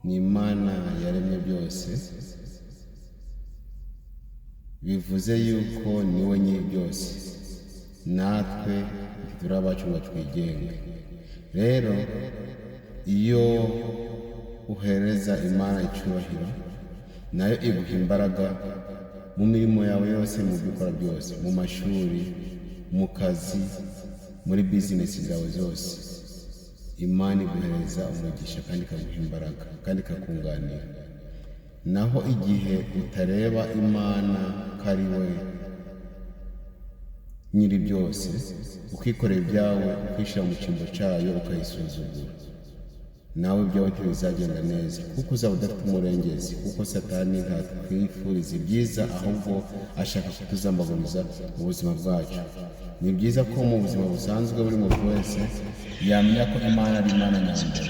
ni Imana yaremye byose, bivuze yuko niwe nyiri byose, natwe ntituri abacu ngo twigenge. Rero iyo uhereza Imana icyubahiro, nayo iguha imbaraga mu mirimo yawe yose, mu byo ukora byose, mu mashuri, mu kazi, muri bizinesi zawe zose. Imana iguhereza umugisha kandi ikaguha imbaraga kandi ikakunganira. Naho igihe utareba Imana ko ari we nyiri byose, ukikorera ibyawe, ukishyira mu cyimbo cyayo, ukayisuzugura, nawe ibyawe ntibizagenda neza, kuko uzaba udafite umurengezi, kuko Satani ntatwifuriza ibyiza, ahubwo ashaka kutuzambaguriza mu buzima bwacu. Ni byiza ko mu buzima busanzwe buri muntu wese yamenya ko Imana ari Imana nyambere.